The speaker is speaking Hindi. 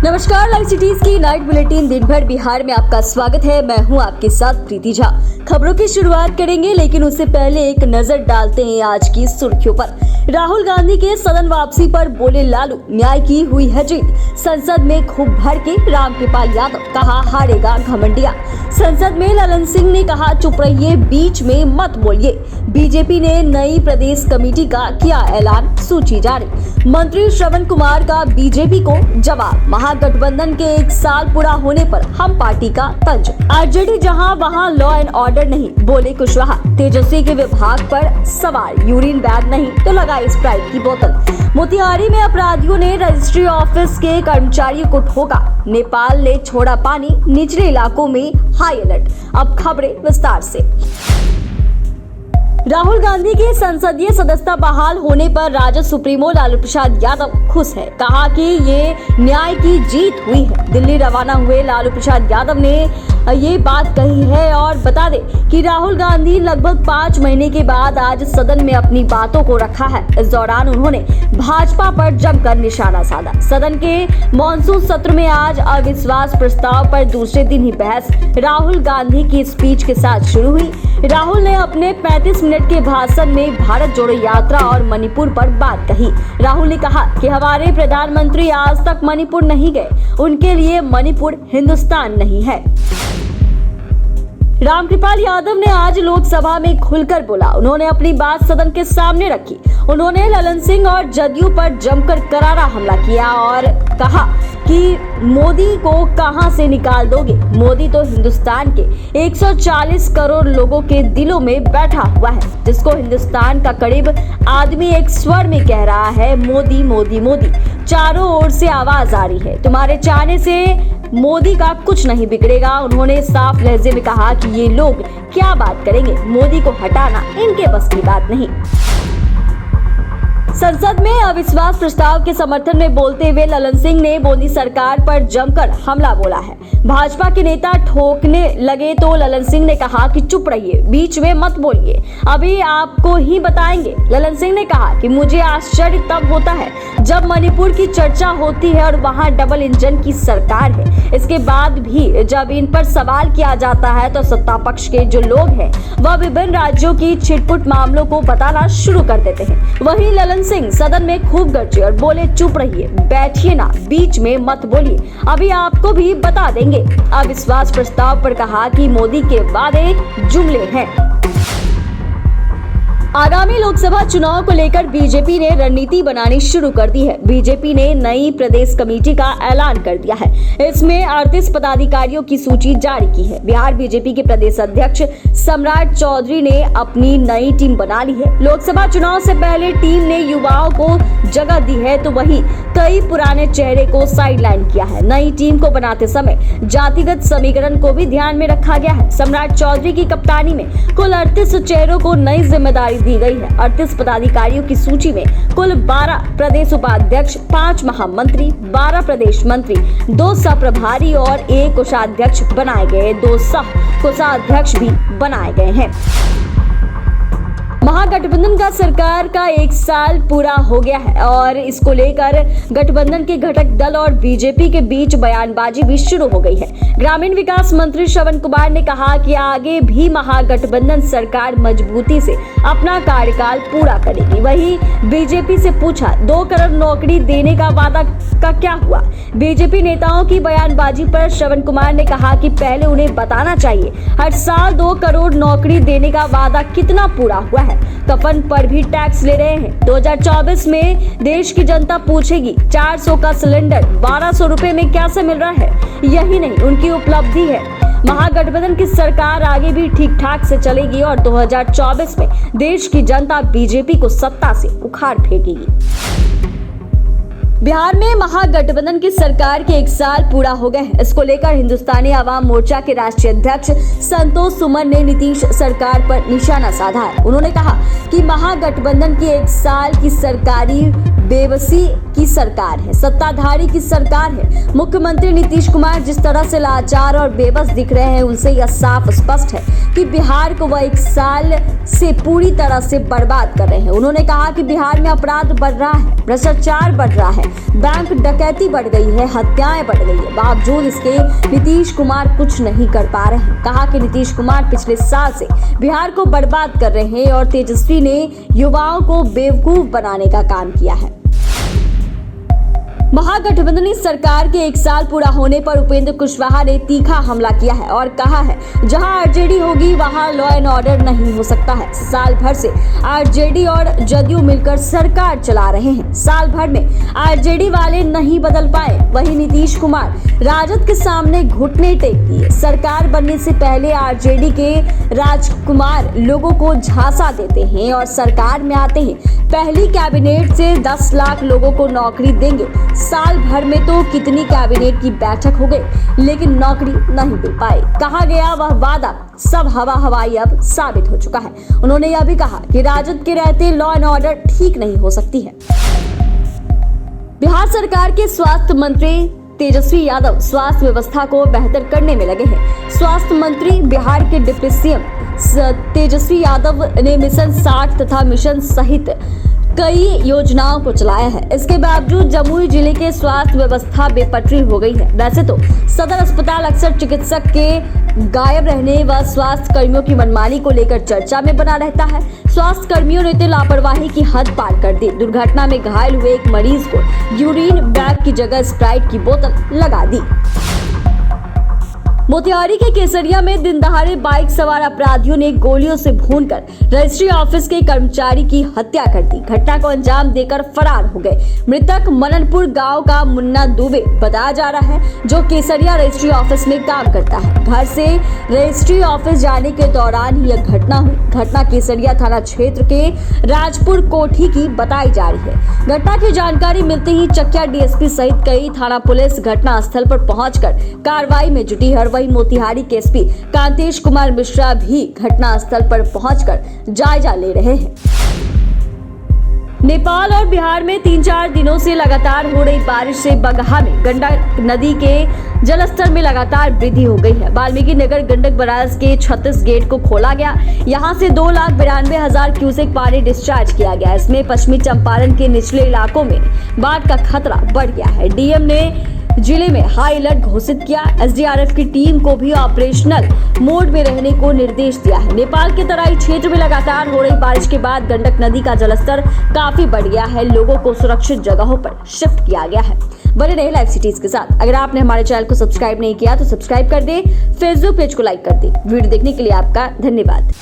नमस्कार, लाइव सिटीज की नाइट बुलेटिन दिन भर बिहार में आपका स्वागत है। मैं हूं आपके साथ प्रीति झा। खबरों की शुरुआत करेंगे, लेकिन उससे पहले एक नजर डालते हैं आज की सुर्खियों पर। राहुल गांधी के सदन वापसी पर बोले लालू, न्याय की हुई है जीत। संसद में खूब भर के रामकृपाल यादव, कहा हारेगा घमंडिया। संसद में ललन सिंह ने कहा चुप रहिए, बीच में मत बोलिए। बीजेपी ने नई प्रदेश कमेटी का किया ऐलान, सूची जारी। मंत्री श्रवण कुमार का बीजेपी को जवाब, महागठबंधन के 1 साल पूरा होने पर हम पार्टी का तंज। आरजेडी जहां वहां लॉ एंड ऑर्डर नहीं, बोले कुशवाहा। तेजस्वी के विभाग पर सवाल, यूरिन बैग नहीं तो लगा स्प्राइट की बोतल। मोतिहारी में अपराधियों ने रजिस्ट्री ऑफिस के कर्मचारियों को ठोका। नेपाल ने छोड़ा पानी, निचले इलाकों में हाई अलर्ट। अब खबरें विस्तार से। राहुल गांधी के संसदीय सदस्यता बहाल होने पर राजद सुप्रीमो लालू प्रसाद यादव खुश है। कहा कि ये न्याय की जीत हुई है। दिल्ली रवाना हुए लालू प्रसाद यादव ने ये बात कही है और बता दे कि राहुल गांधी लगभग 5 महीने के बाद आज सदन में अपनी बातों को रखा है। इस दौरान उन्होंने भाजपा पर जमकर निशाना साधा। सदन के मॉनसून सत्र में आज अविश्वास प्रस्ताव पर दूसरे दिन ही बहस राहुल गांधी की स्पीच के साथ शुरू हुई। राहुल ने अपने 35 मिनट के भाषण में भारत जोड़ो यात्रा और मणिपुर पर बात कही। राहुल ने कहा कि हमारे प्रधानमंत्री आज तक मणिपुर नहीं गए, उनके लिए मणिपुर हिंदुस्तान नहीं है। रामकृपाल यादव ने आज लोकसभा में खुलकर बोला। उन्होंने अपनी बात सदन के सामने रखी। उन्होंने ललन सिंह और जदयू पर जमकर करारा हमला किया और कहा कि मोदी को कहां से निकाल दोगे। मोदी तो हिंदुस्तान के 140 करोड़ लोगों के दिलों में बैठा हुआ है, जिसको हिंदुस्तान का करीब आदमी एक स्वर में कह रहा है, मोदी मोदी मोदी। चारों ओर से आवाज आ रही है, तुम्हारे चाहने से मोदी का कुछ नहीं बिगड़ेगा। उन्होंने साफ लहजे में कहा कि ये लोग क्या बात करेंगे, मोदी को हटाना इनके बस की बात नहीं। संसद में अविश्वास प्रस्ताव के समर्थन में बोलते हुए ललन सिंह ने मोदी सरकार पर जमकर हमला बोला है। भाजपा के नेता ठोकने लगे तो ललन सिंह ने कहा कि चुप रहिए, बीच में मत बोलिए, अभी आपको ही बताएंगे। ललन सिंह ने कहा कि मुझे आश्चर्य तब होता है जब मणिपुर की चर्चा होती है और वहां डबल इंजन की सरकार है। इसके बाद भी जब इन पर सवाल किया जाता है तो सत्ता पक्ष के जो लोग हैं वह विभिन्न राज्यों की छिटपुट मामलों को बताना शुरू कर देते हैं। वहीं ललन सिंह सदन में खूब गरजे और बोले चुप रहिए, बैठिए ना, बीच में मत बोलिए, अभी आपको भी बता देंगे। अविश्वास प्रस्ताव पर कहा कि मोदी के वादे जुमले हैं। आगामी लोकसभा चुनाव को लेकर बीजेपी ने रणनीति बनानी शुरू कर दी है। बीजेपी ने नई प्रदेश कमेटी का ऐलान कर दिया है। इसमें 38 पदाधिकारियों की सूची जारी की है। बिहार बीजेपी के प्रदेश अध्यक्ष सम्राट चौधरी ने अपनी नई टीम बना ली है। लोकसभा चुनाव से पहले टीम ने युवाओं को जगह दी है, तो वहीं कई पुराने चेहरे को साइडलाइन किया है। नई टीम को बनाते समय जातिगत समीकरण को भी ध्यान में रखा गया है। सम्राट चौधरी की कप्तानी में कुल 38 चेहरों को नई जिम्मेदारी दी गई है। 38 पदाधिकारियों की सूची में कुल 12 प्रदेश उपाध्यक्ष, 5 महामंत्री, 12 प्रदेश मंत्री, 2 सह प्रभारी और 1 कोषाध्यक्ष बनाए गए। 2 सह कोषाध्यक्ष भी बनाए गए हैं। महागठबंधन का सरकार का 1 साल पूरा हो गया है और इसको लेकर गठबंधन के घटक दल और बीजेपी के बीच बयानबाजी भी शुरू हो गई है। ग्रामीण विकास मंत्री श्रवण कुमार ने कहा कि आगे भी महागठबंधन सरकार मजबूती से अपना कार्यकाल पूरा करेगी। वहीं बीजेपी से पूछा 2 करोड़ नौकरी देने का वादा का क्या हुआ। बीजेपी नेताओं की बयानबाजी पर श्रवण कुमार ने कहा कि पहले उन्हें बताना चाहिए हर साल 2 करोड़ नौकरी देने का वादा कितना पूरा हुआ है। कफन पर भी टैक्स ले रहे हैं। 2024 में देश की जनता पूछेगी 400 का सिलेंडर 1200 रुपए में कैसे मिल रहा है। यही नहीं, उनकी उपलब्धि है। महागठबंधन की सरकार आगे भी ठीक ठाक से चलेगी और 2024 में देश की जनता बीजेपी को सत्ता से उखाड़ फेंकेगी। बिहार में महागठबंधन की सरकार के 1 साल पूरा हो गए हैं। इसको लेकर हिंदुस्तानी आवाम मोर्चा के राष्ट्रीय अध्यक्ष संतोष सुमन ने नीतीश सरकार पर निशाना साधा है। उन्होंने कहा कि महागठबंधन की 1 साल की सरकारी बेबसी की सरकार है, सत्ताधारी की सरकार है। मुख्यमंत्री नीतीश कुमार जिस तरह से लाचार और बेबस दिख रहे हैं, उनसे यह साफ स्पष्ट है कि बिहार को वह 1 साल से पूरी तरह से बर्बाद कर रहे हैं। उन्होंने कहा कि बिहार में अपराध बढ़ रहा है, भ्रष्टाचार बढ़ रहा है, बैंक डकैती बढ़ गई है, हत्याएं बढ़ गई है। बावजूद इसके नीतीश कुमार कुछ नहीं कर पा रहे हैं। कहा कि नीतीश कुमार पिछले साल से बिहार को बर्बाद कर रहे हैं और तेजस्वी ने युवाओं को बेवकूफ बनाने का काम किया है। महागठबंधन सरकार के 1 साल पूरा होने पर उपेंद्र कुशवाहा ने तीखा हमला किया है और कहा है, जहां आरजेडी होगी वहां लॉ एंड ऑर्डर नहीं हो सकता है। साल भर से आरजेडी और जदयू मिलकर सरकार चला रहे हैं, साल भर में आरजेडी वाले नहीं बदल पाए। वहीं नीतीश कुमार राजद के सामने घुटने टेक दिए। सरकार बनने से पहले आरजेडी के राजकुमार लोगों को झांसा देते हैं और सरकार में आते हैं, पहली कैबिनेट से 10 लाख लोगों को नौकरी देंगे। साल भर में तो कितनी कैबिनेट की बैठक हो गई, लेकिन नौकरी नहीं मिल पाई। कहा गया वह वादा सब हवा हवाई अब साबित हो चुका है। उन्होंने यह भी कहा कि राजद के रहते लॉ एंड ऑर्डर ठीक नहीं हो सकती है। बिहार सरकार के स्वास्थ्य मंत्री तेजस्वी यादव स्वास्थ्य व्यवस्था को बेहतर करने में लगे हैं। स्वास्थ्य मंत्री बिहार के डिप्टी सीएम तेजस्वी यादव ने मिशन 60 तथा मिशन सहित कई योजनाओं को चलाया है। इसके बावजूद जमुई जिले के स्वास्थ्य व्यवस्था बेपटरी हो गई है। वैसे तो सदर अस्पताल अक्सर चिकित्सक के गायब रहने व स्वास्थ्य कर्मियों की मनमानी को लेकर चर्चा में बना रहता है। स्वास्थ्य कर्मियों ने तो लापरवाही की हद पार कर दी। दुर्घटना में घायल हुए एक मरीज को यूरिन बैग की जगह स्प्राइट की बोतल लगा दी। मोतिहारी के केसरिया में दिन दहाड़े बाइक सवार अपराधियों ने गोलियों से भूनकर रजिस्ट्री ऑफिस के कर्मचारी की हत्या कर दी। घटना को अंजाम देकर फरार हो गए। मृतक मननपुर गांव का मुन्ना दुबे बताया जा रहा है, जो केसरिया रजिस्ट्री ऑफिस में काम करता है। घर से रजिस्ट्री ऑफिस जाने के दौरान यह घटना हुई। घटना केसरिया थाना क्षेत्र के राजपुर कोठी की बताई जा रही है। घटना की जानकारी मिलते ही चकिया डीएसपी सहित कई थाना पुलिस घटना स्थल पर पहुंचकर कार्रवाई में जुटी है। वहीं मोतिहारी के एसपी कांतेश कुमार मिश्रा भी घटना स्थल पर पहुंचकर जायजा ले रहे हैं। नेपाल और बिहार में 3-4 दिनों से लगातार हो रही बारिश से बगहा में गंडक नदी के जलस्तर में लगातार वृद्धि हो गई है। वाल्मीकि नगर गंडक बराज के 36 गेट को खोला गया। यहां से 2,92,000 क्यूसेक पानी डिस्चार्ज किया गया। इसमें पश्चिमी चंपारण के निचले इलाकों में बाढ़ का खतरा बढ़ गया है। डीएम ने जिले में हाई अलर्ट घोषित किया। एसडीआरएफ की टीम को भी ऑपरेशनल मोड में रहने को निर्देश दिया है। नेपाल के तराई क्षेत्र में लगातार हो रही बारिश के बाद गंडक नदी का जलस्तर काफी बढ़ गया है। लोगों को सुरक्षित जगहों पर शिफ्ट किया गया है। बने रहे लाइव सिटीज के साथ। अगर आपने हमारे चैनल को सब्सक्राइब नहीं किया तो सब्सक्राइब कर दे, फेसबुक पेज को लाइक कर दे। वीडियो देखने के लिए आपका धन्यवाद।